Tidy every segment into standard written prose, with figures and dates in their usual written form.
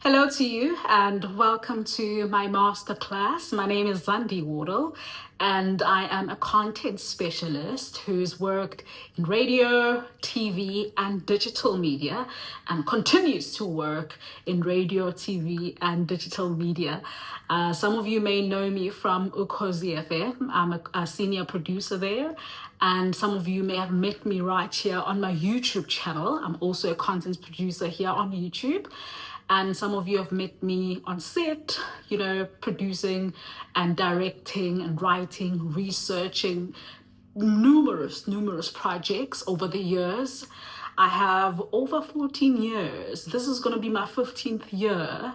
Hello to you and welcome to my masterclass. My name is Zandi Wardle and I am a content specialist who's worked in radio, TV and digital media and continues to work in radio, TV and digital media. Some of you may know me from Ukhozi FM. I'm a senior producer there, and some of you may have met me right here on my YouTube channel. I'm also a content producer here on YouTube. And some of you have met me on set, producing and directing and writing, researching numerous projects over the years. I have over 14 years. This is going to be my 15th year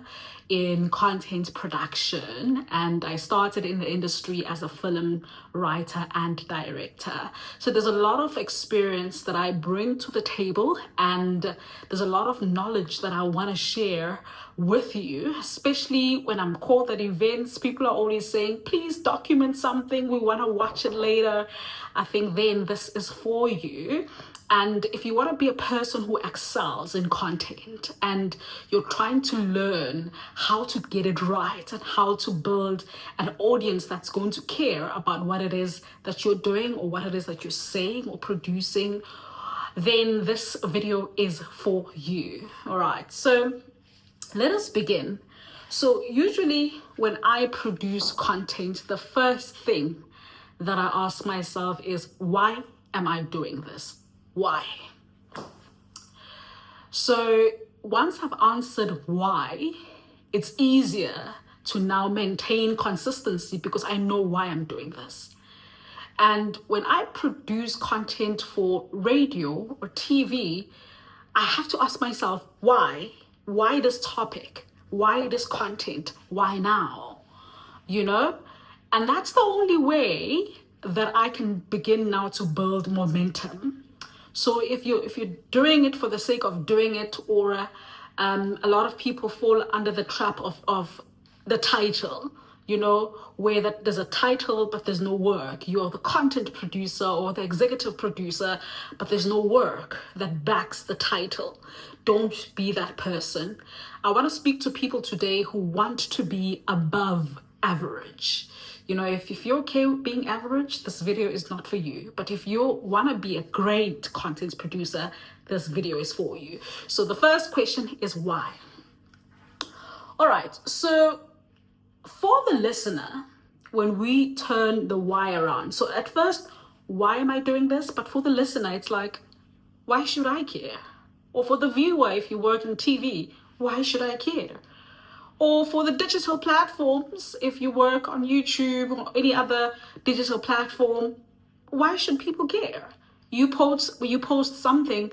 in content production, and I started in the industry as a film writer and director. So there's a lot of experience that I bring to the table, and there's a lot of knowledge that I want to share with you, especially when I'm called at events. People are always saying, please document something, we want to watch it later. I think then this is for you. And if you want to be a person who excels in content and you're trying to learn how to get it right and how to build an audience that's going to care about what it is that you're doing or what it is that you're saying or producing, then this video is for you. All right, so let us begin. So usually when I produce content, the first thing that I ask myself is, why am I doing this? Why? So once I've answered why, it's easier to now maintain consistency because I know why I'm doing this. And when I produce content for radio or TV, I have to ask myself, why? Why this topic? Why this content? Why now? And that's the only way that I can begin now to build momentum. So if you're doing it for the sake of doing it, or a lot of people fall under the trap of the title, where there's a title but there's no work. You're the content producer or the executive producer, but there's no work that backs the title. Don't be that person. I want to speak to people today who want to be above average. If you're okay with being average, this video is not for you. But if you want to be a great content producer, this video is for you. So the first question is why? All right, so for the listener, when we turn the why around, so at first, why am I doing this? But for the listener, it's like, why should I care? Or for the viewer, if you work in TV, why should I care? Or for the digital platforms, if you work on YouTube or any other digital platform, why should people care? You post something,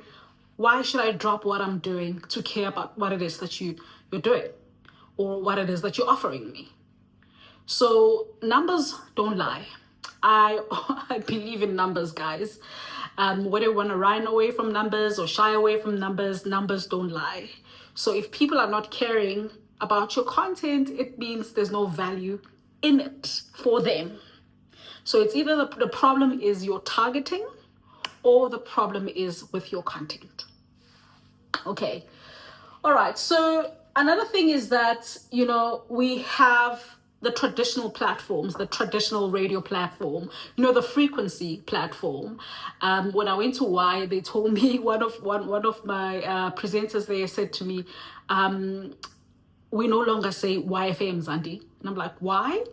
why should I drop what I'm doing to care about what it is that you're doing or what it is that you're offering me? So numbers don't lie. I believe in numbers, guys. Whether you want to run away from numbers or shy away from numbers, numbers don't lie. So if people are not caring about your content, it means there's no value in it for them. So it's either the problem is your targeting or the problem is with your content. Okay. All right. So another thing is that, we have the traditional platforms, the traditional radio platform, the frequency platform. When I went to Y, they told me, one of my presenters there said to me, we no longer say YFM, Zandi. And I'm like, why?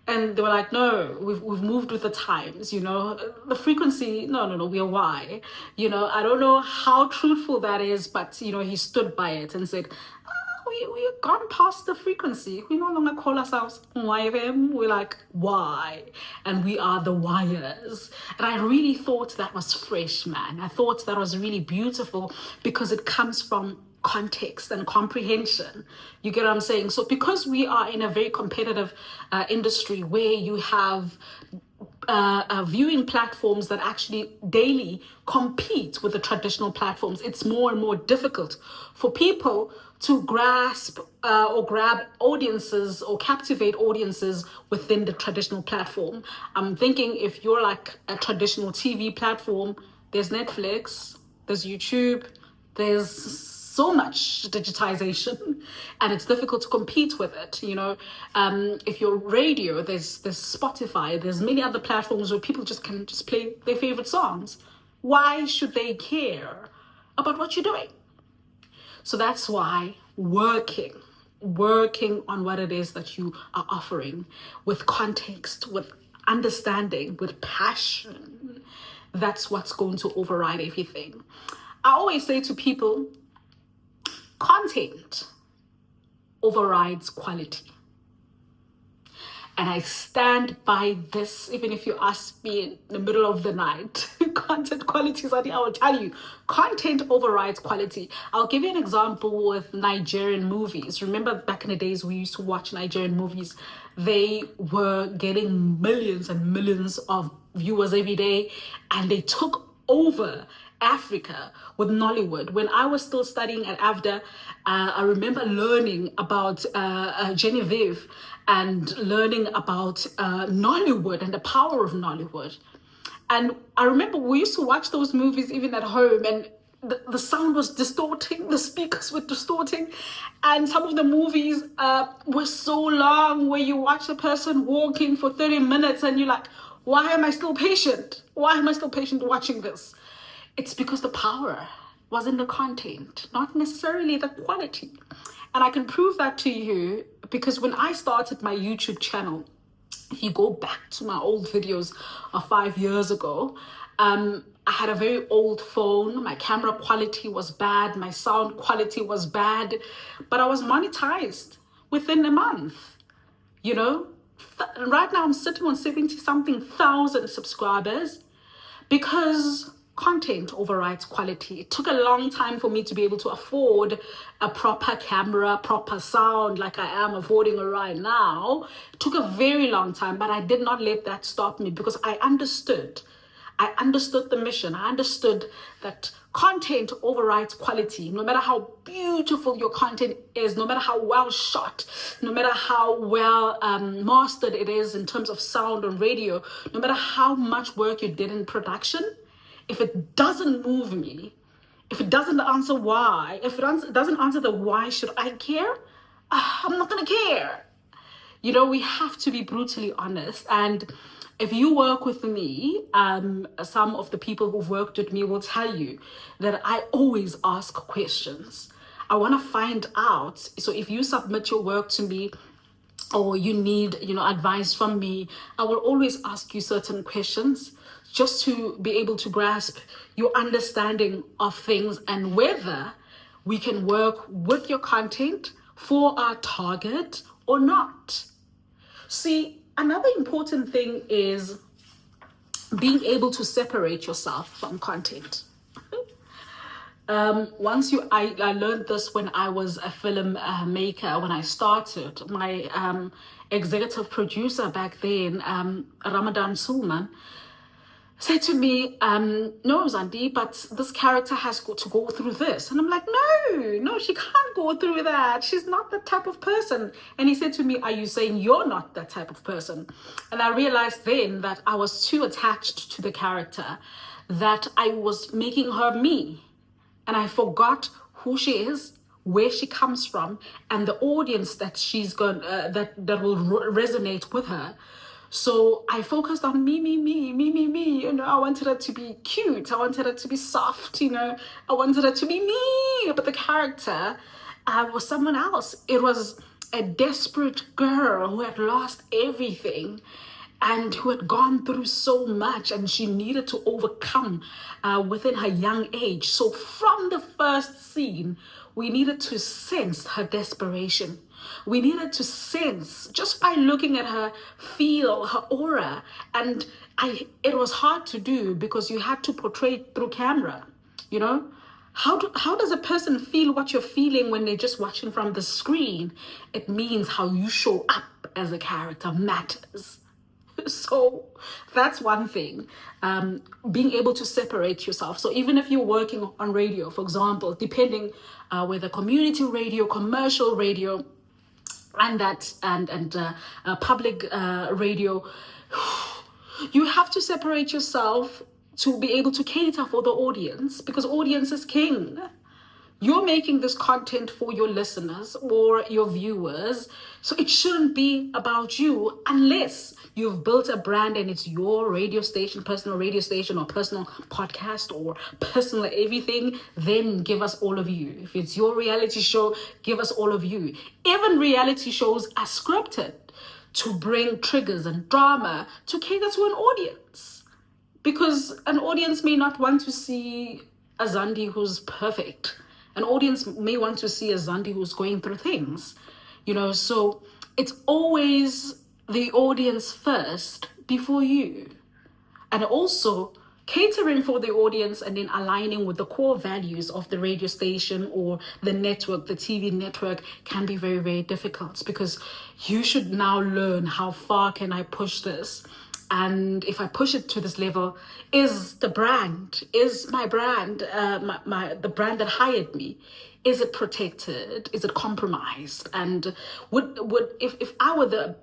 And they were like, no, we've moved with the times, the frequency, no, we are Y. I don't know how truthful that is, but, he stood by it and said, we've gone past the frequency. We no longer call ourselves YFM. We're like Y, and we are the wires. And I really thought that was fresh, man. I thought that was really beautiful because it comes from context and comprehension. You get what I'm saying? So because we are in a very competitive industry where you have viewing platforms that actually daily compete with the traditional platforms, it's more and more difficult for people to grasp or grab audiences or captivate audiences within the traditional platform. I'm thinking if you're like a traditional TV platform, there's Netflix, there's YouTube, there's so much digitization, and it's difficult to compete with it. If you're radio, there's Spotify, there's many other platforms where people can just play their favorite songs. Why should they care about what you're doing? So that's why working on what it is that you are offering with context, with understanding, with passion, that's what's going to override everything. I always say to people, content overrides quality. And I stand by this, even if you ask me in the middle of the night. Content quality, I will tell you, content overrides quality. I'll give you an example with Nigerian movies. Remember back in the days we used to watch Nigerian movies? They were getting millions and millions of viewers every day, and they took over Africa with Nollywood. When I was still studying at AFDA, I remember learning about Genevieve and learning about Nollywood and the power of Nollywood. And I remember we used to watch those movies even at home, and the sound was distorting, the speakers were distorting, and some of the movies were so long where you watch a person walking for 30 minutes and you're like, why am I still patient? Why am I still patient watching this? It's because the power was in the content, not necessarily the quality. And I can prove that to you because when I started my YouTube channel, if you go back to my old videos of 5 years ago, I had a very old phone. My camera quality was bad. My sound quality was bad, but I was monetized within a month. Right now I'm sitting on 70 something thousand subscribers because content overrides quality. It took a long time for me to be able to afford a proper camera, proper sound like I am affording right now. It took a very long time, but I did not let that stop me because I understood the mission. I understood that content overrides quality. No matter how beautiful your content is, no matter how well shot, no matter how well mastered it is in terms of sound on radio, no matter how much work you did in production, if it doesn't move me, if it doesn't answer why, if it doesn't answer the why should I care, I'm not gonna care. We have to be brutally honest. And if you work with me, some of the people who've worked with me will tell you that I always ask questions. I want to find out. So if you submit your work to me or you need, advice from me, I will always ask you certain questions just to be able to grasp your understanding of things and whether we can work with your content for our target or not. See, another important thing is being able to separate yourself from content. I learned this when I was a film maker. When I started, my executive producer back then, Ramadan Sulman, said to me, no, Zandi, but this character has got to go through this. And I'm like, no, she can't go through that. She's not that type of person. And he said to me, are you saying you're not that type of person? And I realized then that I was too attached to the character, that I was making her me. And I forgot who she is, where she comes from, and the audience that she's going that will resonate with her. So I focused on me. I wanted her to be cute. I wanted her to be soft. I wanted her to be me. But the character was someone else. It was a desperate girl who had lost everything and who had gone through so much, and she needed to overcome within her young age. So from the first scene, we needed to sense her desperation. We needed to sense, just by looking at her, feel her aura. And it was hard to do because you had to portray it through camera. How does a person feel what you're feeling when they're just watching from the screen? It means how you show up as a character matters. So that's one thing, being able to separate yourself. So even if you're working on radio, for example, depending whether community radio, commercial radio, and public radio, you have to separate yourself to be able to cater for the audience, because audience is king. You're making this content for your listeners or your viewers, so it shouldn't be about you unless you've built a brand and it's your radio station, personal radio station or personal podcast or personal everything. Then give us all of you. If it's your reality show, give us all of you. Even reality shows are scripted to bring triggers and drama to cater to an audience, because an audience may not want to see a Zandi who's perfect. An audience may want to see a Zandi who's going through things, so it's always the audience first before you. And also catering for the audience and then aligning with the core values of the radio station or the network, the TV network, can be very, very difficult, because you should now learn, how far can I push this? And if I push it to this level, is my brand, the brand that hired me, is it protected? Is it compromised? And would if I were the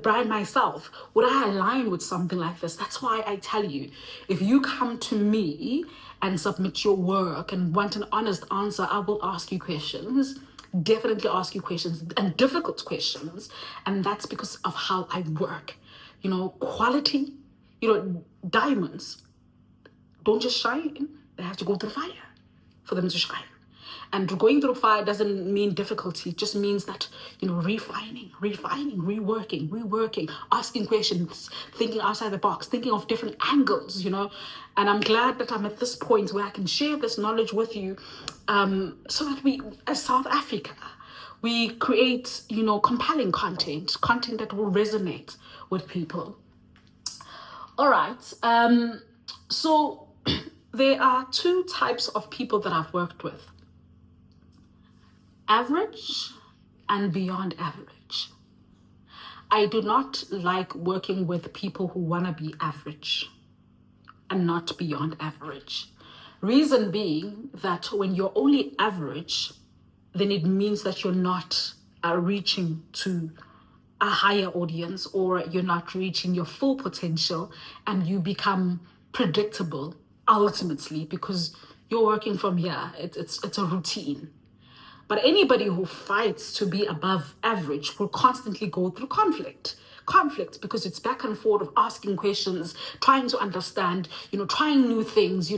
brand myself, would I align with something like this? That's why I tell you, if you come to me and submit your work and want an honest answer, I will ask you questions. Definitely ask you questions, and difficult questions. And that's because of how I work. Quality, diamonds don't just shine. They have to go through fire for them to shine. And going through fire doesn't mean difficulty. It just means that, refining, reworking, asking questions, thinking outside the box, thinking of different angles, And I'm glad that I'm at this point where I can share this knowledge with you, so that we, as South Africa, we create, compelling content that will resonate with people. All right. So there are two types of people that I've worked with: average and beyond average. I do not like working with people who want to be average and not beyond average. Reason being that when you're only average, then it means that you're not reaching to a higher audience, or you're not reaching your full potential, and you become predictable ultimately, because you're working from here. It's a routine. But anybody who fights to be above average will constantly go through conflict, because it's back and forth of asking questions, trying to understand, trying new things,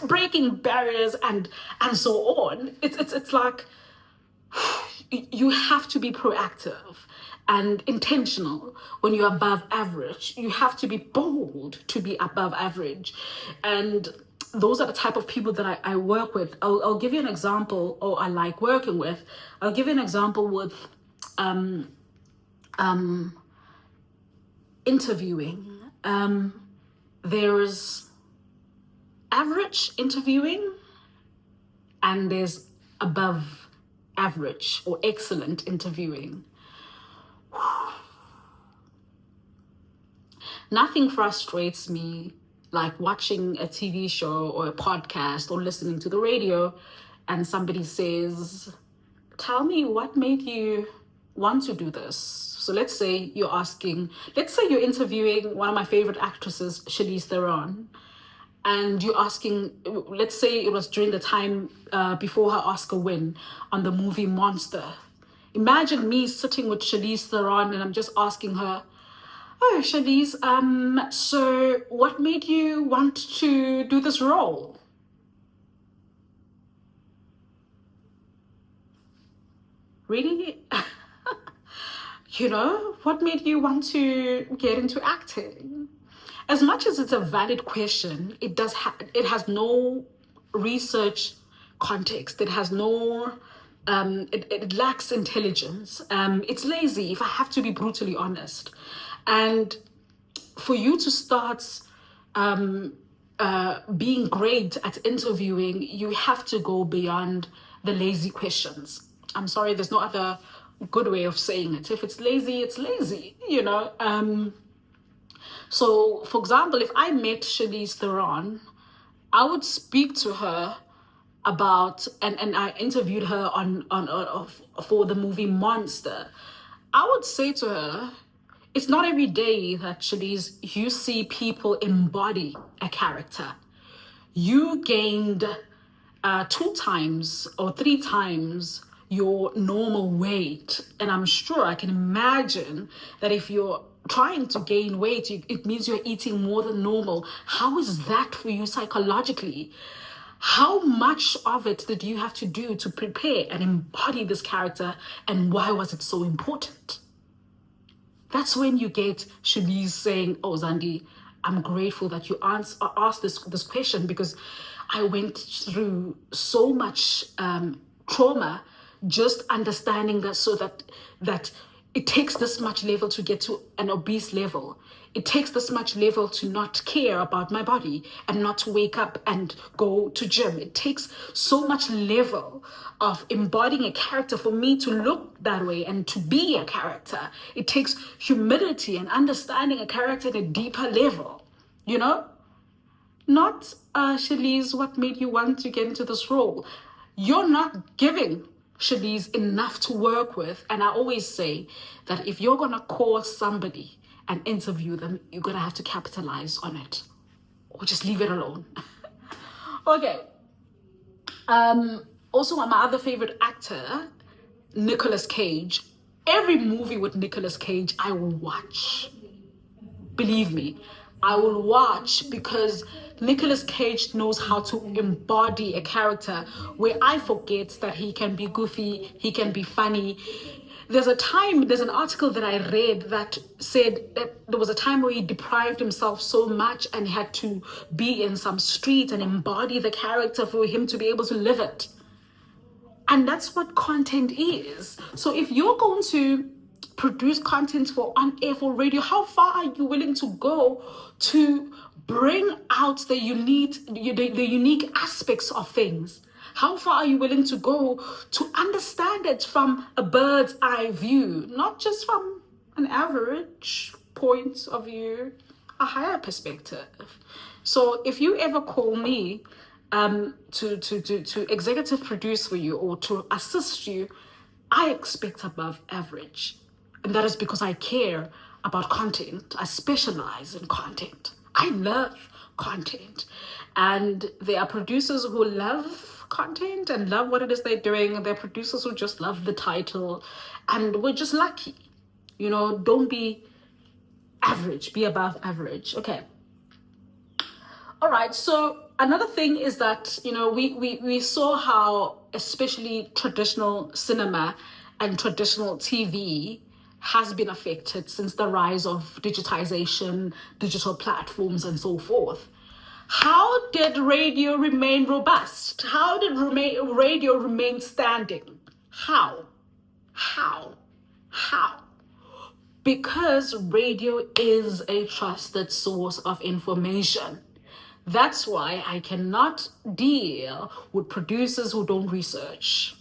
breaking barriers and so on. It's like you have to be proactive and intentional when you're above average. You have to be bold to be above average. And those are the type of people that I work with. I'll give you an example, or I like working with. I'll give you an example with interviewing. There's average interviewing, and there's above average or excellent interviewing. Nothing frustrates me like watching a TV show or a podcast or listening to the radio, and somebody says, tell me what made you want to do this. So let's say you're interviewing one of my favorite actresses, Charlize Theron, and you're asking, let's say it was during the time before her Oscar win on the movie Monster. Imagine me sitting with Charlize Theron and I'm just asking her, oh, Charlize, so what made you want to do this role? Really? What made you want to get into acting? As much as it's a valid question, it has no research context. It has no, it lacks intelligence. It's lazy, if I have to be brutally honest. And for you to start being great at interviewing, you have to go beyond the lazy questions. I'm sorry, there's no other good way of saying it. If it's lazy, it's lazy, So, for example, if I met Charlize Theron, I would speak to her about, and I interviewed her on for the movie Monster. I would say to her, it's not every day that, Charlize, you see people embody a character. You gained 2 times or 3 times your normal weight. And I'm sure I can imagine that if you're trying to gain weight, it means you're eating more than normal. How is that for you psychologically? How much of it did you have to do to prepare and embody this character, and why was it so important? That's when you get Shanice saying, oh, Zandi, I'm grateful that you asked this question, because I went through so much trauma just understanding that, so that it takes this much level to get to an obese level. It takes this much level to not care about my body and not to wake up and go to gym. It takes so much level of embodying a character for me to look that way and to be a character. It takes humility and understanding a character at a deeper level, you know? Not, Shalice, what made you want to get into this role? You're not giving Shalice enough to work with. And I always say that if you're going to call somebody and interview them, you're going to have to capitalize on it, or just leave it alone. Okay. Also, my other favorite actor, Nicolas Cage. Every movie with Nicolas Cage, I will watch. Believe me, I will watch, because Nicolas Cage knows how to embody a character where I forget that he can be goofy, he can be funny. There's an article that I read that said that there was a time where he deprived himself so much and he had to be in some street and embody the character for him to be able to live it. And that's what content is. So if you're going to produce content for on air, for radio, how far are you willing to go to bring out the unique aspects of things? How far are you willing to go to understand it from a bird's eye view, not just from an average point of view, a higher perspective? So if you ever call me to executive produce for you or to assist you, I expect above average. And that is because I care about content. I specialize in content. I love content. And there are producers who love content and love what it is they're doing. And there are producers who just love the title. And we're just lucky. You know, don't be average, be above average. Okay. All right. So another thing is that, you know, we saw how especially traditional cinema and traditional TV has been affected since the rise of digitization, digital platforms, and so forth. How did radio remain robust? How did radio remain standing? How? Because radio is a trusted source of information. That's why I cannot deal with producers who don't research.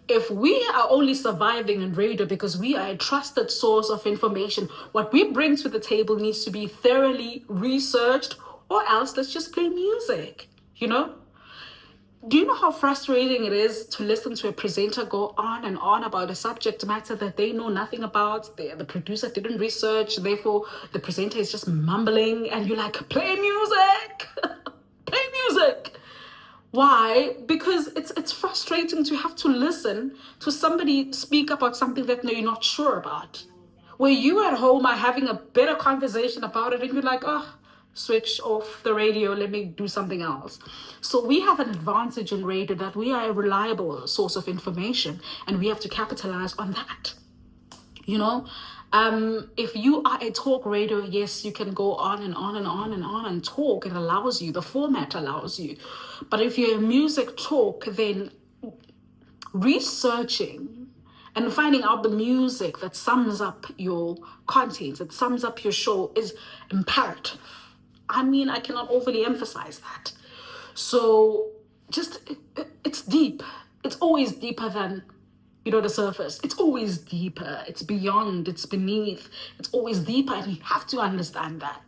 If we are only surviving in radio because we are a trusted source of information, what we bring to the table needs to be thoroughly researched, or else let's just play music, you know? Do you know how frustrating it is to listen to a presenter go on and on about a subject matter that they know nothing about? The producer didn't research, therefore the presenter is just mumbling, and you're like, play music, play music. Why? Because it's frustrating to have to listen to somebody speak about something that you're not sure about. Where you at home are having a better conversation about it and you're like, oh, switch off the radio, let me do something else. So we have an advantage in radio that we are a reliable source of information, and we have to capitalize on that. You know, if you are a talk radio, yes, you can go on and on and on and on and talk. It allows you, the format allows you. But if you're a music talk, then researching and finding out the music that sums up your content, that sums up your show, is imperative. I mean, I cannot overly emphasize that. So it's deep. It's always deeper than, you know, the surface. It's always deeper. It's beyond, it's beneath. It's always deeper, and you have to understand that.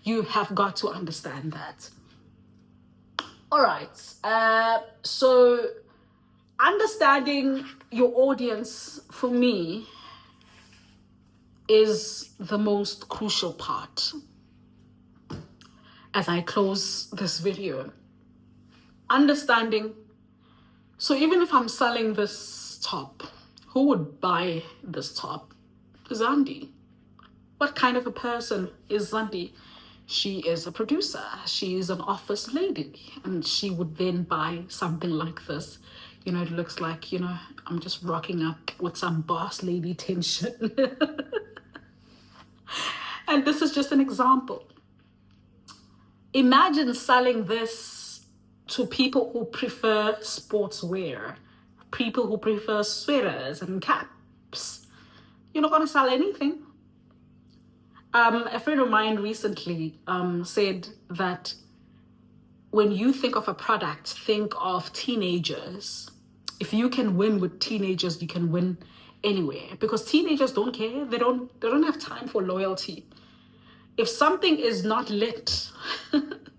You have got to understand that. All right. So understanding your audience, for me, is the most crucial part. As I close this video, understanding. So even if I'm selling this top, who would buy this top? Zandi. What kind of a person is Zandi? She is a producer. She is an office lady. And she would then buy something like this. You know, it looks like, you know, I'm just rocking up with some boss lady tension. And this is just an example. Imagine selling this to people who prefer sportswear, people who prefer sweaters and caps. You're not going to sell anything. A friend of mine recently said that when you think of a product, think of teenagers. If you can win with teenagers, you can win anywhere, because teenagers don't care. They don't have time for loyalty. If something is not lit,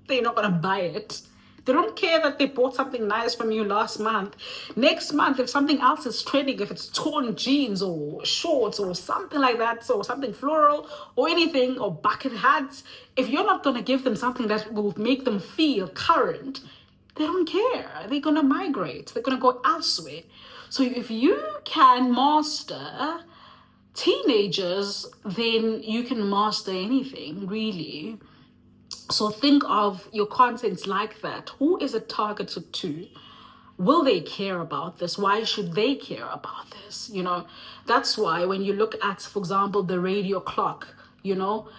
they're not gonna buy it. They don't care that they bought something nice from you last month. Next month, if something else is trending, if it's torn jeans or shorts or something like that, or something floral or anything, or bucket hats, if you're not gonna give them something that will make them feel current, they don't care. They're gonna migrate. They're gonna go elsewhere. So if you can master teenagers, then you can master anything, really. So think of your content like that. Who is it targeted to? Will they care about this? Why should they care about this? You know, that's why when you look at, for example, the radio clock, you know,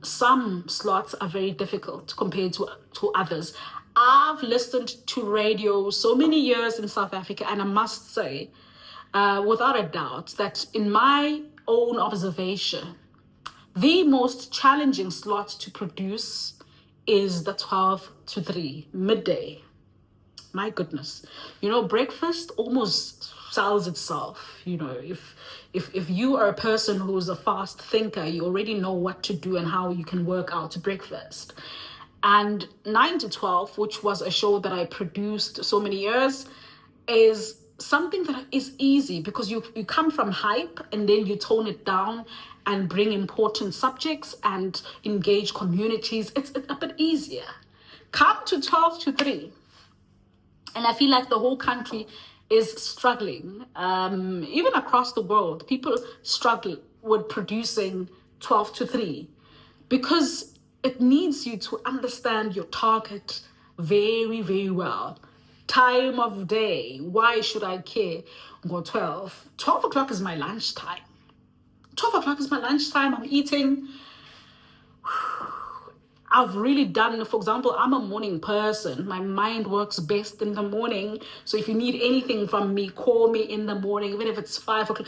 some slots are very difficult compared to others. I've listened to radio so many years in South Africa, and I must say, without a doubt, that in my own observation, the most challenging slot to produce is the 12 to 3, midday. My goodness. You know, breakfast almost sells itself. You know, if you are a person who's a fast thinker, you already know what to do and how you can work out breakfast. And 9 to 12, which was a show that I produced so many years, is something that is easy, because you come from hype and then you tone it down and bring important subjects and engage communities. It's a bit easier. Come to 12 to 3. And I feel like the whole country is struggling. Even across the world, people struggle with producing 12 to 3 because it needs you to understand your target very, very well. Time of day. Why should I care? Go 12. 12 o'clock is my lunchtime. 12 o'clock is my lunchtime. I'm eating. I've really done, for example, I'm a morning person. My mind works best in the morning. So if you need anything from me, call me in the morning, even if it's 5 o'clock.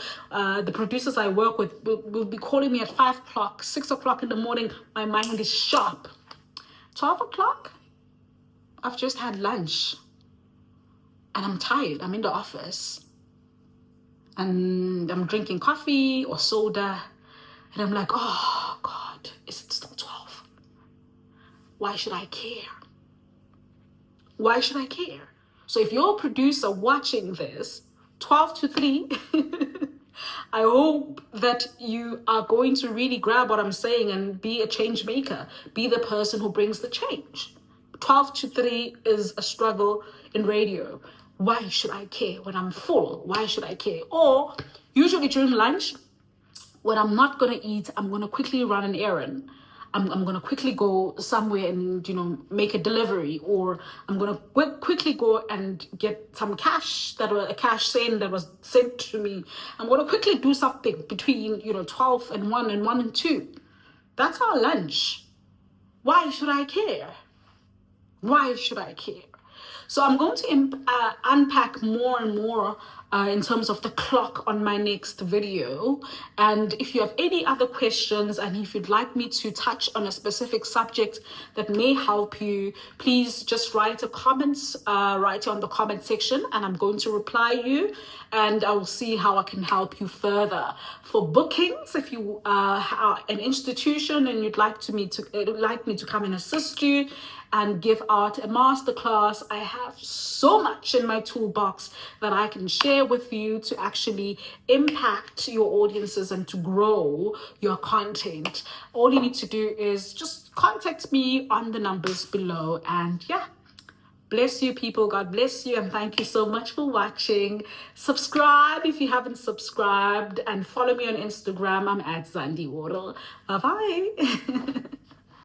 The producers I work with will be calling me at 5 o'clock, 6 o'clock in the morning. My mind is sharp. 12 o'clock, I've just had lunch. And I'm tired. I'm in the office. And I'm drinking coffee or soda. And I'm like, oh, God, is it still 12? Why should I care? Why should I care? So if you're a producer watching this, 12 to 3, I hope that you are going to really grab what I'm saying and be a change maker. Be the person who brings the change. 12 to 3 is a struggle in radio. Why should I care when I'm full? Why should I care? Or usually during lunch, when I'm not going to eat, I'm going to quickly run an errand. I'm going to quickly go somewhere and, you know, make a delivery, or I'm going to quickly go and get some cash, a cash send that was sent to me. I'm going to quickly do something between, 12 and 1 and 1 and 2. That's our lunch. Why should I care? Why should I care? So I'm going to unpack more and more in terms of the clock on my next video. And if you have any other questions, and if you'd like me to touch on a specific subject that may help you, please just write a comment, write it on the comment section, and I'm going to reply you, and I will see how I can help you further. For bookings, if you are an institution and you'd like me to come and assist you and give out a masterclass, I have so much in my toolbox that I can share with you to actually impact your audiences and to grow your content. All you need to do is just contact me on the numbers below, and yeah, Bless you, people. God bless you. And thank you so much for watching. Subscribe if you haven't subscribed. And follow me on Instagram. I'm at Zandi Wardle. Bye-bye.